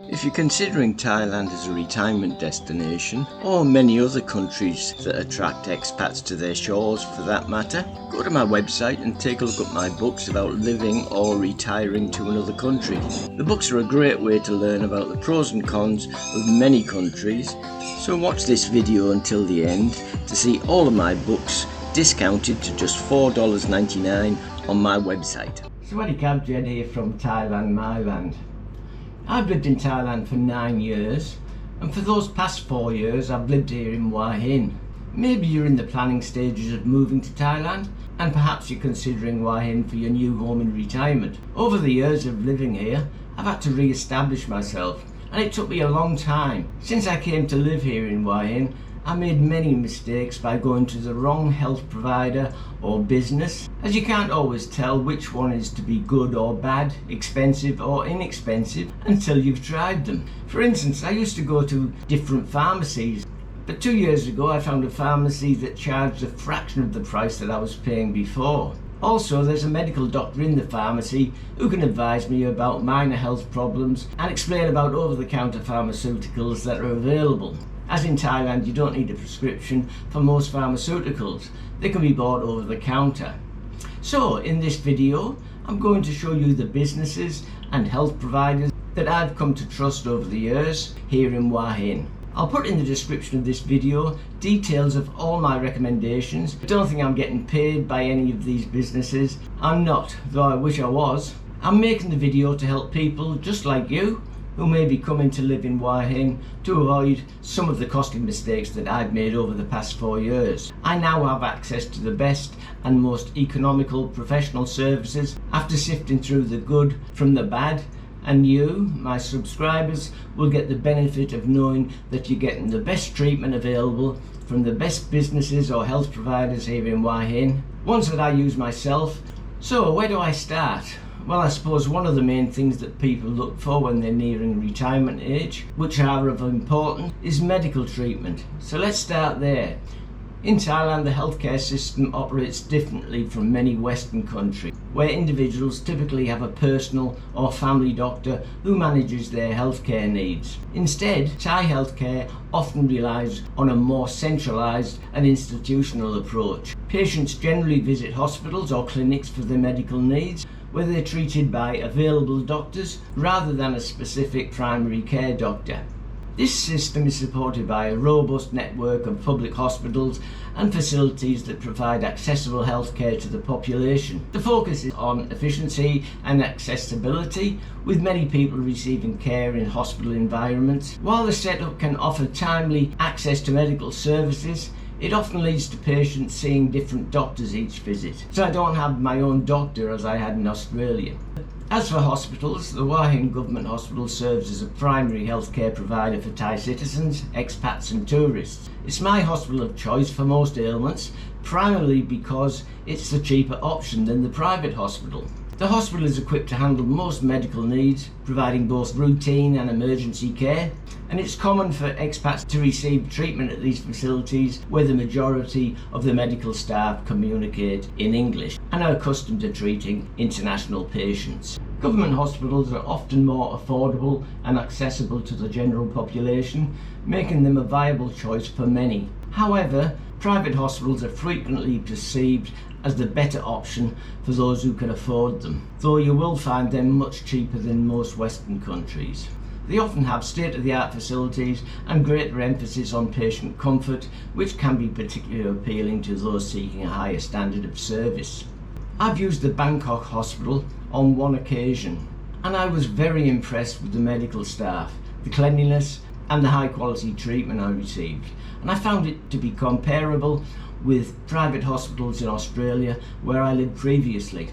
If you're considering Thailand as a retirement destination, or many other countries that attract expats to their shores for that matter, go to my website and take a look at my books about living or retiring to another country. The books are a great way to learn about the pros and cons of many countries, so watch this video until the end to see all of my books discounted to just $4.99 on my website. Swadikap, Jed here from Thailand, my land. I've lived in Thailand for 9 years, and for those past 4 years I've lived here in Hua Hin. Maybe you're in the planning stages of moving to Thailand, and perhaps you're considering Hua Hin for your new home in retirement. Over the years of living here, I've had to re-establish myself, and it took me a long time. Since I came to live here in Hua Hin, I made many mistakes by going to the wrong health provider or business, as you can't always tell which one is to be good or bad, expensive or inexpensive until you've tried them. For instance, I used to go to different pharmacies, but 2 years ago I found a pharmacy that charged a fraction of the price that I was paying before. Also, there's a medical doctor in the pharmacy who can advise me about minor health problems and explain about over-the-counter pharmaceuticals that are available. As in Thailand, you don't need a prescription for most pharmaceuticals. They can be bought over the counter. So in this video, I'm going to show you the businesses and health providers that I've come to trust over the years here in Hua Hin. I'll put in the description of this video details of all my recommendations. I don't think I'm getting paid by any of these businesses. I'm not, though I wish I was. I'm making the video to help people just like you who may be coming to live in Hua Hin to avoid some of the costly mistakes that I've made over the past 4 years. I now have access to the best and most economical professional services after sifting through the good from the bad, and you, my subscribers, will get the benefit of knowing that you're getting the best treatment available from the best businesses or health providers here in Hua Hin, ones that I use myself. So where do I start? Well, I suppose one of the main things that people look for when they're nearing retirement age, which are of importance, is medical treatment. So let's start there. In Thailand, the healthcare system operates differently from many Western countries, where individuals typically have a personal or family doctor who manages their healthcare needs. Instead, Thai healthcare often relies on a more centralized and institutional approach. Patients generally visit hospitals or clinics for their medical needs, where they're treated by available doctors rather than a specific primary care doctor. This system is supported by a robust network of public hospitals and facilities that provide accessible healthcare to the population. The focus is on efficiency and accessibility, with many people receiving care in hospital environments. While the setup can offer timely access to medical services, it often leads to patients seeing different doctors each visit, so I don't have my own doctor as I had in Australia. As for hospitals, the Hua Hin Government Hospital serves as a primary healthcare provider for Thai citizens, expats and tourists. It's my hospital of choice for most ailments, primarily because it's the cheaper option than the private hospital. The hospital is equipped to handle most medical needs, providing both routine and emergency care, and it's common for expats to receive treatment at these facilities where the majority of the medical staff communicate in English and are accustomed to treating international patients. Government hospitals are often more affordable and accessible to the general population, making them a viable choice for many. However, private hospitals are frequently perceived as the better option for those who can afford them, though you will find them much cheaper than most Western countries. They often have state-of-the-art facilities and greater emphasis on patient comfort, which can be particularly appealing to those seeking a higher standard of service. I've used the Bangkok hospital on one occasion, and I was very impressed with the medical staff, the cleanliness and the high quality treatment I received, and I found it to be comparable with private hospitals in Australia where I lived previously.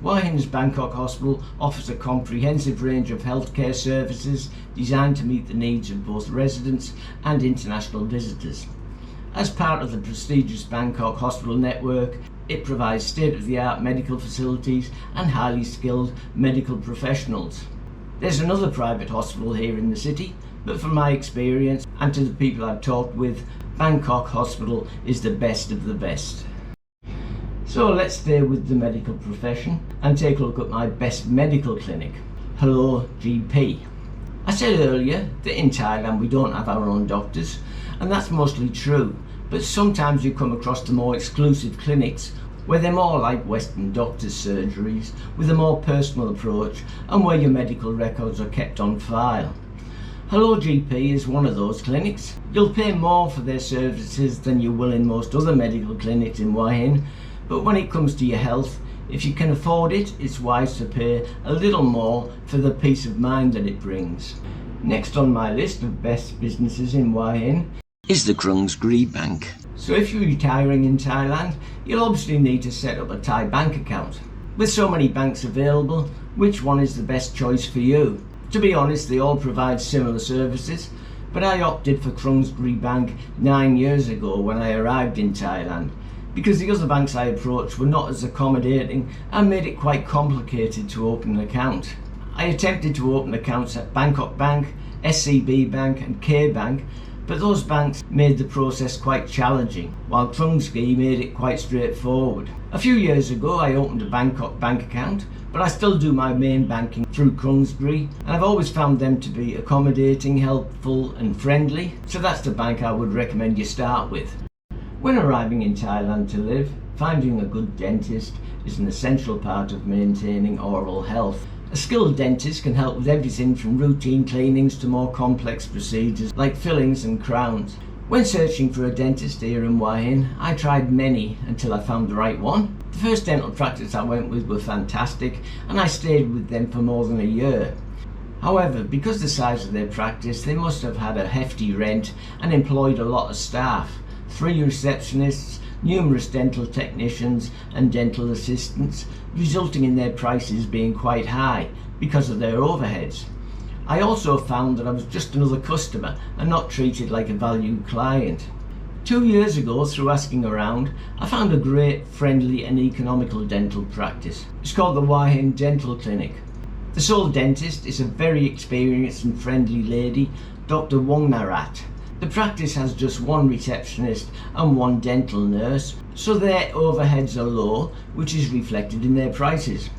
Hua Hin's Bangkok Hospital offers a comprehensive range of healthcare services designed to meet the needs of both residents and international visitors. As part of the prestigious Bangkok Hospital network, it provides state-of-the-art medical facilities and highly skilled medical professionals. There's another private hospital here in the city, but from my experience and to the people I've talked with, Bangkok Hospital is the best of the best. So let's stay with the medical profession and take a look at my best medical clinic, Hello GP. I said earlier that in Thailand we don't have our own doctors, and that's mostly true, but sometimes you come across the more exclusive clinics where they're more like Western doctors' surgeries with a more personal approach and where your medical records are kept on file. Hello GP is one of those clinics. You'll pay more for their services than you will in most other medical clinics in Hua Hin, but when it comes to your health, if you can afford it, it's wise to pay a little more for the peace of mind that it brings. Next on my list of best businesses in Hua Hin is the Krungsri Bank. So if you're retiring in Thailand, you'll obviously need to set up a Thai bank account. With so many banks available, which one is the best choice for you? To be honest, they all provide similar services, but I opted for Krungsri Bank 9 years ago when I arrived in Thailand, because the other banks I approached were not as accommodating and made it quite complicated to open an account. I attempted to open accounts at Bangkok Bank, SCB Bank and K Bank, but those banks made the process quite challenging, while Krungsri made it quite straightforward. A few years ago I opened a Bangkok bank account, but I still do my main banking through Krungsri, and I've always found them to be accommodating, helpful and friendly, so that's the bank I would recommend you start with. When arriving in Thailand to live, finding a good dentist is an essential part of maintaining oral health. A skilled dentist can help with everything from routine cleanings to more complex procedures like fillings and crowns. When searching for a dentist here in Hua Hin, I tried many until I found the right one. The first dental practice I went with were fantastic, and I stayed with them for more than a year. However, because of the size of their practice, they must have had a hefty rent and employed a lot of staff. 3 receptionists, numerous dental technicians and dental assistants, resulting in their prices being quite high because of their overheads. I also found that I was just another customer and not treated like a valued client. 2 years ago, through asking around, I found a great, friendly and economical dental practice. It's called the Hua Hin Dental Clinic. The sole dentist is a very experienced and friendly lady, Dr. Wongnarat. The practice has just 1 receptionist and 1 dental nurse, so their overheads are low, which is reflected in their prices.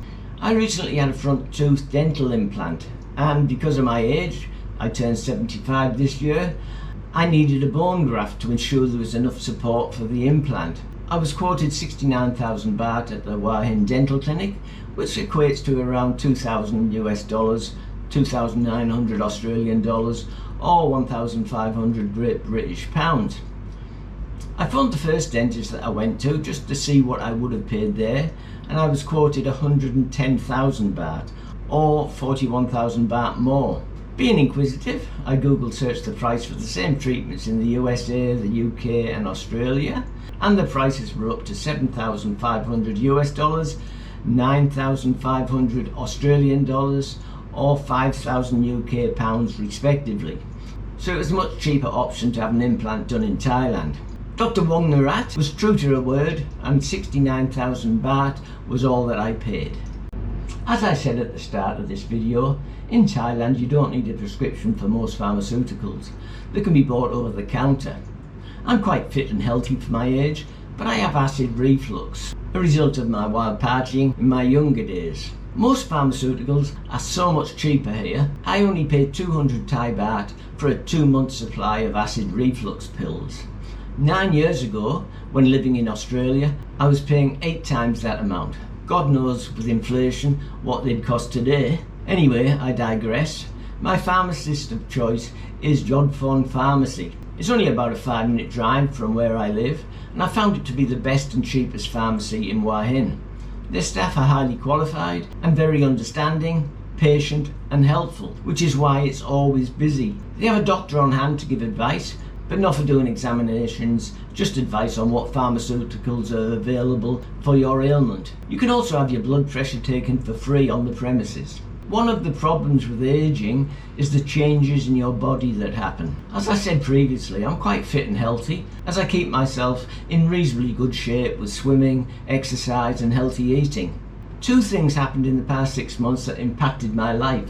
I recently had a front tooth dental implant, and because of my age, I turned 75 this year, I needed a bone graft to ensure there was enough support for the implant. I was quoted 69,000 baht at the Hua Hin Dental Clinic, which equates to around 2,000 US dollars, 2,900 Australian dollars, or 1,500 Great British pounds. I phoned the first dentist that I went to just to see what I would have paid there, and I was quoted 110,000 baht, or 41,000 baht more. Being inquisitive, I Google searched the price for the same treatments in the USA, the UK and Australia, and the prices were up to 7,500 US dollars, 9,500 Australian dollars, or 5,000 UK pounds respectively. So it was a much cheaper option to have an implant done in Thailand. Dr. Wongnarat was true to her word, and 69,000 baht was all that I paid. As I said at the start of this video, in Thailand you don't need a prescription for most pharmaceuticals. They can be bought over the counter. I'm quite fit and healthy for my age, but I have acid reflux, a result of my wild partying in my younger days. Most pharmaceuticals are so much cheaper here. I only paid 200 Thai baht for a 2-month supply of acid reflux pills. 9 years ago, when living in Australia, I was paying 8 times that amount. God knows with inflation what they'd cost today. Anyway, I digress. My pharmacist of choice is Jodphon Pharmacy. It's only about a 5-minute drive from where I live, and I found it to be the best and cheapest pharmacy in Hua Hin. Their staff are highly qualified and very understanding, patient and helpful, which is why it's always busy. They have a doctor on hand to give advice, but not for doing examinations, just advice on what pharmaceuticals are available for your ailment. You can also have your blood pressure taken for free on the premises. One of the problems with aging is the changes in your body that happen. As I said previously, I'm quite fit and healthy, as I keep myself in reasonably good shape with swimming, exercise and healthy eating. 2 things happened in the past 6 months that impacted my life.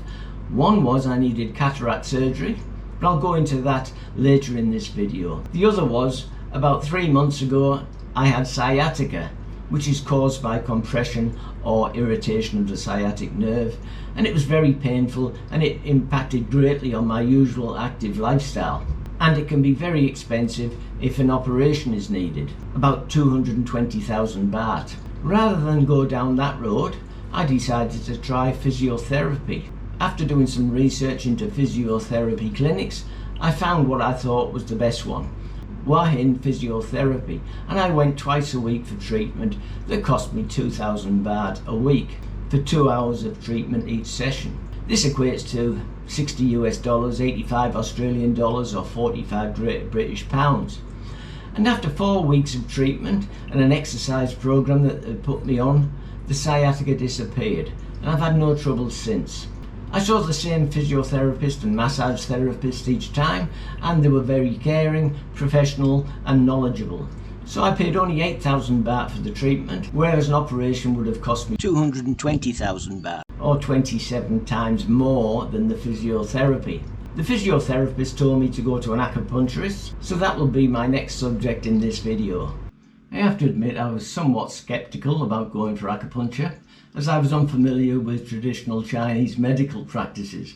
One was I needed cataract surgery, but I'll go into that later in this video. The other was, about 3 months ago, I had sciatica, which is caused by compression or irritation of the sciatic nerve, and it was very painful, and it impacted greatly on my usual active lifestyle. And it can be very expensive if an operation is needed, about 220,000 baht. Rather than go down that road, I decided to try physiotherapy. After doing some research into physiotherapy clinics, I found what I thought was the best one, Hua Hin Physiotherapy, and I went twice a week for treatment that cost me 2,000 baht a week for 2 hours of treatment each session. This equates to $60 US, 85 Australian dollars, or 45 Great British pounds. And after 4 weeks of treatment and an exercise program that they put me on, the sciatica disappeared, and I've had no trouble since. I saw the same physiotherapist and massage therapist each time, and they were very caring, professional and knowledgeable. So I paid only 8,000 baht for the treatment, whereas an operation would have cost me 220,000 baht, or 27 times more than the physiotherapy. The physiotherapist told me to go to an acupuncturist, so that will be my next subject in this video. I have to admit I was somewhat skeptical about going for acupuncture, as I was unfamiliar with traditional Chinese medical practices.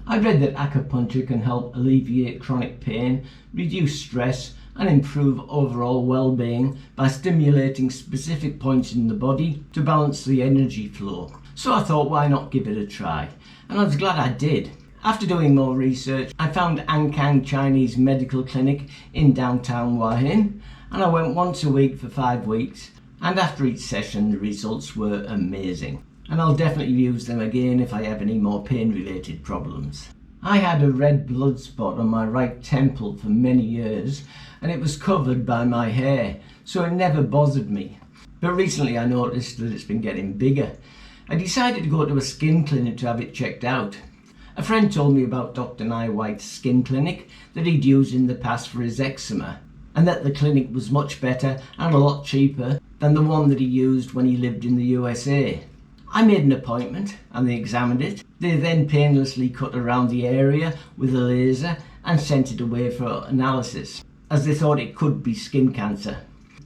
I read that acupuncture can help alleviate chronic pain, reduce stress, and improve overall well-being by stimulating specific points in the body to balance the energy flow. So I thought, why not give it a try? And I was glad I did. After doing more research, I found Ankang Chinese Medical Clinic in downtown Hua Hin, and I went once a week for 5 weeks, and after each session the results were amazing, and I'll definitely use them again if I have any more pain-related problems. I had a red blood spot on my right temple for many years, and it was covered by my hair, so it never bothered me. But recently I noticed that it's been getting bigger. I decided to go to a skin clinic to have it checked out. A friend told me about Dr. Nai White's skin clinic that he'd used in the past for his eczema, and that the clinic was much better and a lot cheaper than the one that he used when he lived in the USA. I made an appointment and they examined it. They then painlessly cut around the area with a laser and sent it away for analysis, as they thought it could be skin cancer.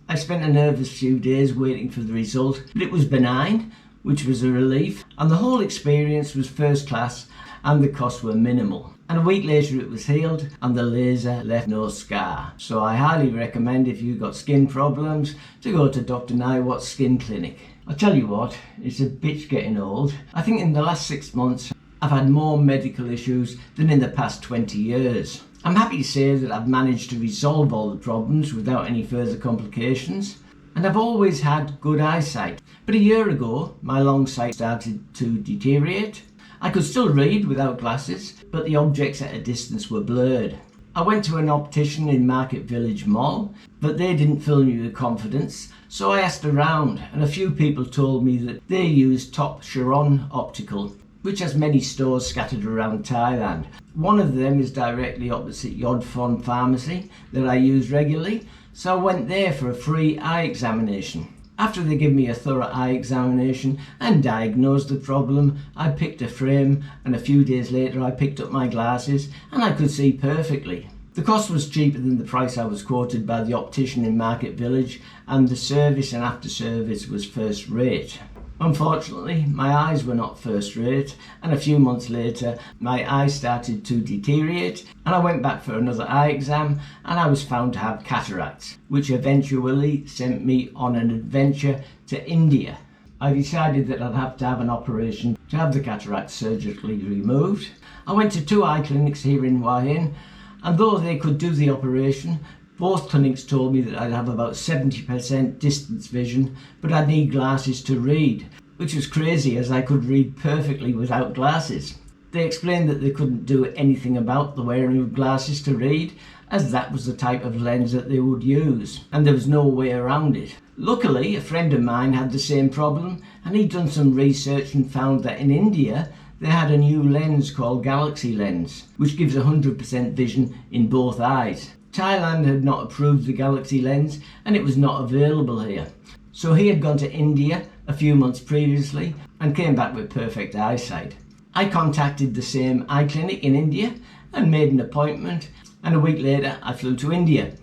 I spent a nervous few days waiting for the result, but it was benign, which was a relief, and the whole experience was first class and the costs were minimal. And a week later it was healed and the laser left no scar. So I highly recommend, if you've got skin problems, to go to Dr. Nai White's skin clinic. I'll tell you what, it's a bitch getting old. I think in the last 6 months I've had more medical issues than in the past 20 years. I'm happy to say that I've managed to resolve all the problems without any further complications, and I've always had good eyesight. But a year ago my long sight started to deteriorate. I could still read without glasses, but the objects at a distance were blurred. I went to an optician in Market Village Mall, but they didn't fill me with confidence, so I asked around, and a few people told me that they used Top Charoen Optical, which has many stores scattered around Thailand. One of them is directly opposite Yod Phon Pharmacy that I use regularly, so I went there for a free eye examination. After they gave me a thorough eye examination and diagnosed the problem, I picked a frame, and a few days later I picked up my glasses and I could see perfectly. The cost was cheaper than the price I was quoted by the optician in Market Village, and the service and after service was first rate. Unfortunately, my eyes were not first rate, and a few months later my eyes started to deteriorate, and I went back for another eye exam and I was found to have cataracts, which eventually sent me on an adventure to India. I decided that I'd have to have an operation to have the cataracts surgically removed. I went to 2 eye clinics here in Hua Hin, and though they could do the operation, both clinics told me that I'd have about 70% distance vision, but I'd need glasses to read, which was crazy as I could read perfectly without glasses. They explained that they couldn't do anything about the wearing of glasses to read, as that was the type of lens that they would use, and there was no way around it. Luckily, a friend of mine had the same problem, and he'd done some research and found that in India they had a new lens called Galaxy lens, which gives 100% vision in both eyes. Thailand had not approved the Galaxy lens and it was not available here. So he had gone to India a few months previously and came back with perfect eyesight. I contacted the same eye clinic in India and made an appointment, and a week later I flew to India.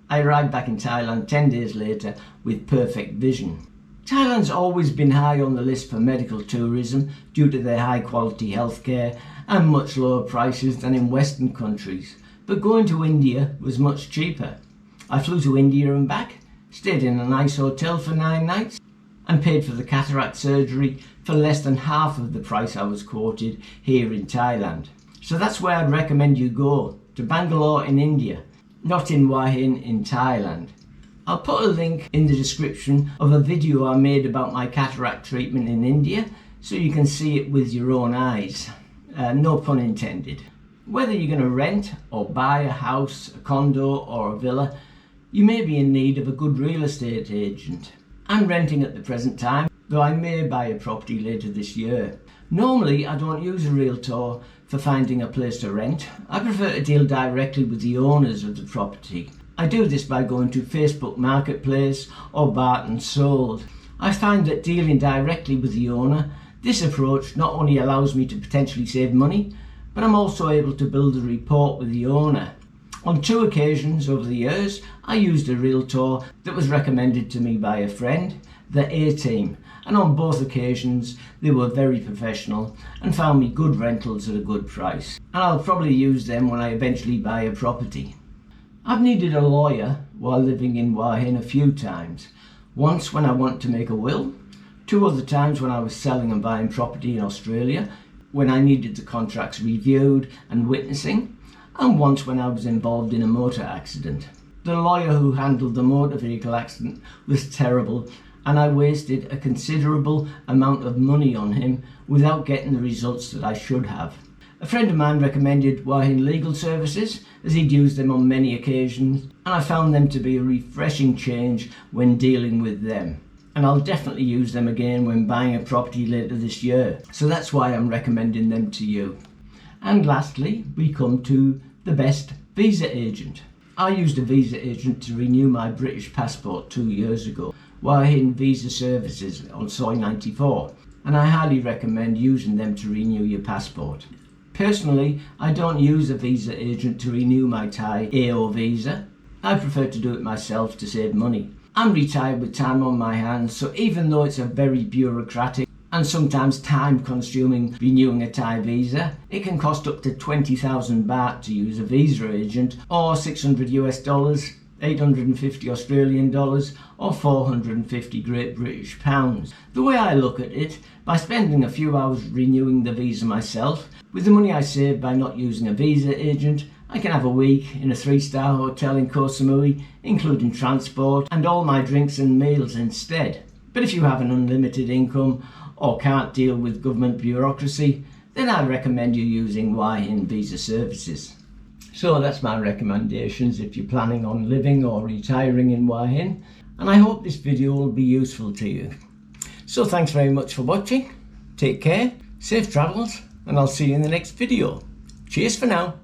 I arrived back in Thailand 10 days later with perfect vision. Thailand's always been high on the list for medical tourism due to their high quality healthcare and much lower prices than in Western countries. But going to India was much cheaper. I flew to India and back, stayed in a nice hotel for 9 nights and paid for the cataract surgery for less than half of the price I was quoted here in Thailand. So that's where I'd recommend you go, to Bangalore in India, not in Hua Hin in Thailand. I'll put a link in the description of a video I made about my cataract treatment in India so you can see it with your own eyes. No pun intended. Whether you're going to rent or buy a house, a condo or a villa, you may be in need of a good real estate agent. I'm renting at the present time, though I may buy a property later this year. Normally I don't use a realtor for finding a place to rent. I prefer to deal directly with the owners of the property. I do this by going to Facebook Marketplace or Bought and Sold. I find that dealing directly with the owner, this approach not only allows me to potentially save money, but I'm also able to build a rapport with the owner. On 2 occasions over the years, I used a realtor that was recommended to me by a friend, the A-Team, and on both occasions they were very professional and found me good rentals at a good price. And I'll probably use them when I eventually buy a property. I've needed a lawyer while living in Hua Hin a few times. Once when I wanted to make a will, 2 other times when I was selling and buying property in Australia, when I needed the contracts reviewed and witnessing, and once when I was involved in a motor accident. The lawyer who handled the motor vehicle accident was terrible, and I wasted a considerable amount of money on him without getting the results that I should have. A friend of mine recommended Hua Hin Legal Services as he'd used them on many occasions, and I found them to be a refreshing change when dealing with them. And I'll definitely use them again when buying a property later this year. So that's why I'm recommending them to you. And lastly, we come to the best visa agent. I used a visa agent to renew my British passport 2 years ago, Hua Hin Visa Services on Soy 94, and I highly recommend using them to renew your passport. Personally, I don't use a visa agent to renew my Thai AO visa. I prefer to do it myself to save money. I'm retired with time on my hands, so even though it's a very bureaucratic and sometimes time-consuming renewing a Thai visa, it can cost up to 20,000 baht to use a visa agent, or $600 US, 850 Australian dollars, or 450 Great British pounds. The way I look at it, by spending a few hours renewing the visa myself, with the money I save by not using a visa agent, I can have a week in a 3-star hotel in Koh Samui, including transport and all my drinks and meals instead. But if you have an unlimited income or can't deal with government bureaucracy, then I recommend you using Hua Hin Visa Services. So that's my recommendations if you're planning on living or retiring in Hua Hin, and I hope this video will be useful to you. So thanks very much for watching, take care, safe travels, and I'll see you in the next video. Cheers for now.